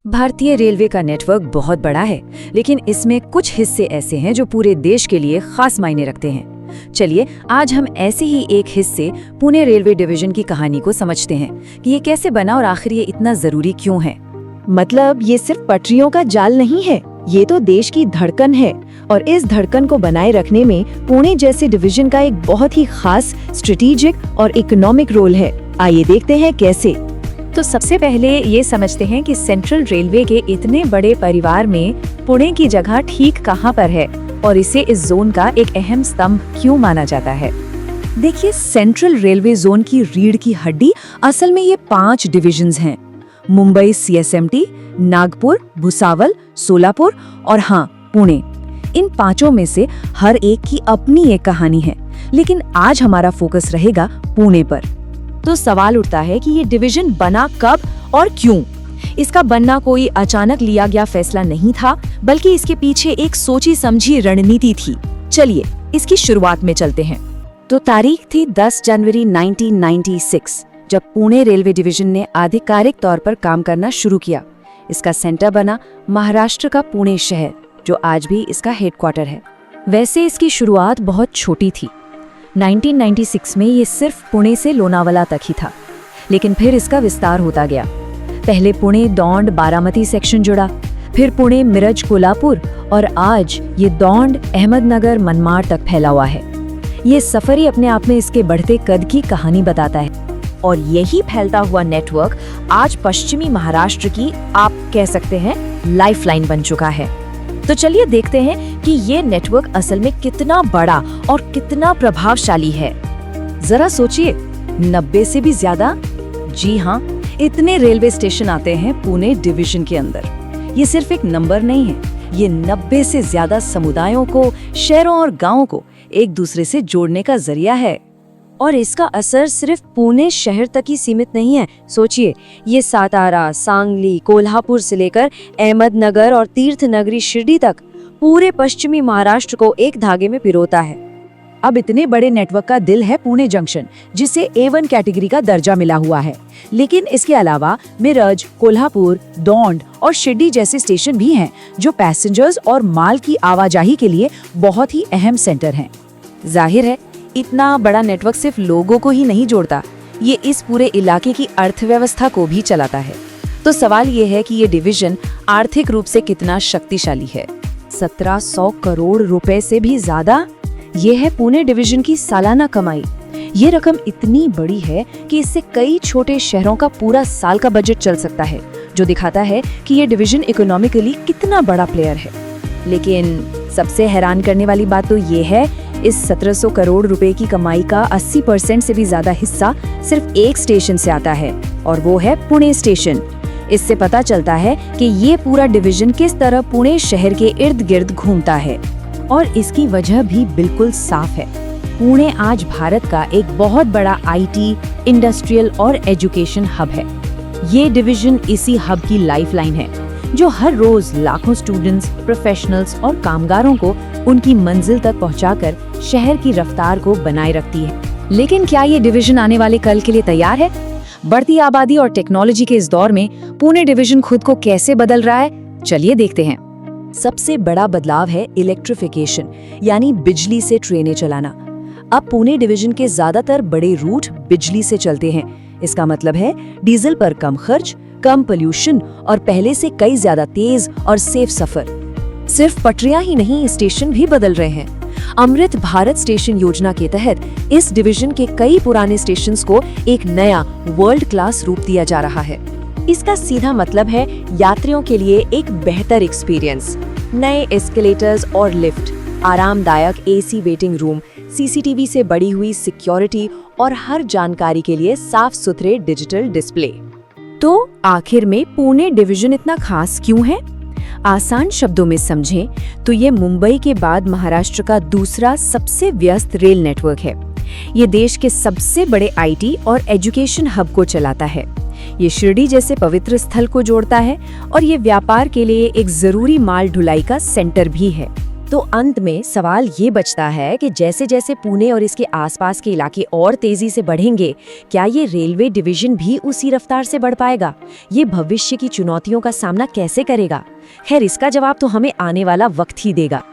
भारतीय रेलवे का नेटवर्क बहुत बड़ा है, लेकिन इसमें कुछ हिस्से ऐसे हैं जो पूरे देश के लिए खास मायने रखते हैं। चलिए आज हम ऐसे ही एक हिस्से पुणे रेलवे डिवीजन की कहानी को समझते हैं कि ये कैसे बना और आखिर ये इतना जरूरी क्यों है। मतलब ये सिर्फ पटरियों का जाल नहीं है, ये तो देश की धड़कन है और इस धड़कन को बनाए रखने में पुणे जैसे डिवीजन का एक बहुत ही खास स्ट्रेटेजिक और इकोनॉमिक रोल है। आइए देखते हैं कैसे। तो सबसे पहले ये समझते हैं कि सेंट्रल रेलवे के इतने बड़े परिवार में पुणे की जगह ठीक कहाँ पर है और इसे इस जोन का एक अहम स्तंभ क्यों माना जाता है। देखिए, सेंट्रल रेलवे जोन की रीढ़ की हड्डी असल में ये 5 डिविजन्स हैं। मुंबई CSMT, नागपुर, भुसावल, सोलापुर और हाँ, पुणे। इन 5 में से हर एक की अपनी एक कहानी है, लेकिन आज हमारा फोकस रहेगा पुणे पर। तो सवाल उठता है कि ये डिवीजन बना कब और क्यों। इसका बनना कोई अचानक लिया गया फैसला नहीं था, बल्कि इसके पीछे एक सोची समझी रणनीति थी। चलिए इसकी शुरुआत में चलते हैं। तो तारीख थी 10 जनवरी 1996, जब पुणे रेलवे डिवीजन ने आधिकारिक तौर पर काम करना शुरू किया। इसका सेंटर बना महाराष्ट्र का पुणे शहर, जो आज भी इसका हेडक्वार्टर है। वैसे इसकी शुरुआत बहुत छोटी थी। 1996 में ये सिर्फ पुणे से लोनावाला तक ही था, लेकिन फिर इसका विस्तार होता गया। पहले पुणे दौंड बारामती सेक्शन जुड़ा, फिर पुणे मिरज कोल्हापुर और आज ये दौंड अहमदनगर मनमाड़ तक फैला हुआ है। ये सफर ही अपने आप में इसके बढ़ते कद की कहानी बताता है। और यही फैलता हुआ नेटवर्क आज पश्चिमी महाराष्ट्र की, आप कह सकते हैं, लाइफलाइन बन चुका है। तो चलिए देखते हैं कि ये नेटवर्क असल में कितना बड़ा और कितना प्रभावशाली है। जरा सोचिए, 90 से भी ज्यादा, जी हाँ, इतने रेलवे स्टेशन आते हैं पुणे डिवीजन के अंदर। ये सिर्फ एक नंबर नहीं है, ये 90 से ज्यादा समुदायों को, शहरों और गांवों को एक दूसरे से जोड़ने का जरिया है। और इसका असर सिर्फ पुणे शहर तक ही सीमित नहीं है। सोचिए, ये सातारा, सांगली, कोल्हापुर से लेकर अहमदनगर और तीर्थ नगरी शिरडी तक पूरे पश्चिमी महाराष्ट्र को एक धागे में पिरोता है। अब इतने बड़े नेटवर्क का दिल है पुणे जंक्शन, जिसे A1 कैटेगरी का दर्जा मिला हुआ है। लेकिन इसके अलावा मिरज, कोल्हापुर, दौंड और शिरडी जैसे स्टेशन भी हैं, जो पैसेंजर्स और माल की आवाजाही के लिए बहुत ही अहम सेंटर हैं। जाहिर है, इतना बड़ा नेटवर्क सिर्फ लोगों को ही नहीं जोड़ता, ये इस पूरे इलाके की अर्थव्यवस्था को भी चलाता है। तो सवाल ये है कि ये डिवीजन आर्थिक रूप से कितना शक्तिशाली है। 1700 करोड़ रुपए से भी ज्यादा, ये है पुणे डिवीजन की सालाना कमाई। ये रकम इतनी बड़ी है कि इससे कई छोटे शहरों का पूरा साल का बजट चल सकता है, जो दिखाता है कि ये डिवीजन इकोनॉमिकली कितना बड़ा प्लेयर है। लेकिन सबसे हैरान करने वाली बात तो ये है, इस 1700 करोड़ रुपए की कमाई का 80% से भी ज्यादा हिस्सा सिर्फ एक स्टेशन से आता है, और वो है पुणे स्टेशन। इससे पता चलता है कि ये पूरा डिवीजन किस तरह पुणे शहर के इर्द गिर्द घूमता है। और इसकी वजह भी बिल्कुल साफ है। पुणे आज भारत का एक बहुत बड़ा IT, इंडस्ट्रियल और एजुकेशन हब है। ये डिवीजन इसी हब की लाइफलाइन है, जो हर रोज लाखों स्टूडेंट्स, प्रोफेशनल्स और कामगारों को उनकी मंजिल तक पहुंचाकर शहर की रफ्तार को बनाए रखती है। लेकिन क्या ये डिवीजन आने वाले कल के लिए तैयार है? बढ़ती आबादी और टेक्नोलॉजी के इस दौर में पुणे डिवीजन खुद को कैसे बदल रहा है, चलिए देखते हैं। सबसे बड़ा बदलाव है इलेक्ट्रिफिकेशन, यानी बिजली से ट्रेनें चलाना। अब पुणे डिवीजन के ज्यादातर बड़े रूट बिजली से चलते हैं। इसका मतलब है डीजल पर कम खर्च, कम पोल्यूशन और पहले से कई ज्यादा तेज और सेफ सफर। सिर्फ पटरियां ही नहीं, स्टेशन भी बदल रहे हैं। अमृत भारत स्टेशन योजना के तहत इस डिवीजन के कई पुराने स्टेशंस को एक नया वर्ल्ड क्लास रूप दिया जा रहा है। इसका सीधा मतलब है यात्रियों के लिए एक बेहतर एक्सपीरियंस। नए एस्केलेटर्स और लिफ्ट, आरामदायक AC वेटिंग रूम, CCTV से बड़ी हुई सिक्योरिटी और हर जानकारी के लिए साफ सुथरे डिजिटल डिस्प्ले। तो आखिर में पुणे डिवीजन इतना खास क्यों है? आसान शब्दों में समझें तो ये मुंबई के बाद महाराष्ट्र का दूसरा सबसे व्यस्त रेल नेटवर्क है। ये देश के सबसे बड़े IT और एजुकेशन हब को चलाता है। ये शिरडी जैसे पवित्र स्थल को जोड़ता है और ये व्यापार के लिए एक जरूरी माल ढुलाई का सेंटर भी है। तो अंत में सवाल ये बचता है कि जैसे जैसे पुणे और इसके आसपास के इलाके और तेजी से बढ़ेंगे, क्या ये रेलवे डिवीजन भी उसी रफ्तार से बढ़ पाएगा? ये भविष्य की चुनौतियों का सामना कैसे करेगा? खैर, इसका जवाब तो हमें आने वाला वक्त ही देगा।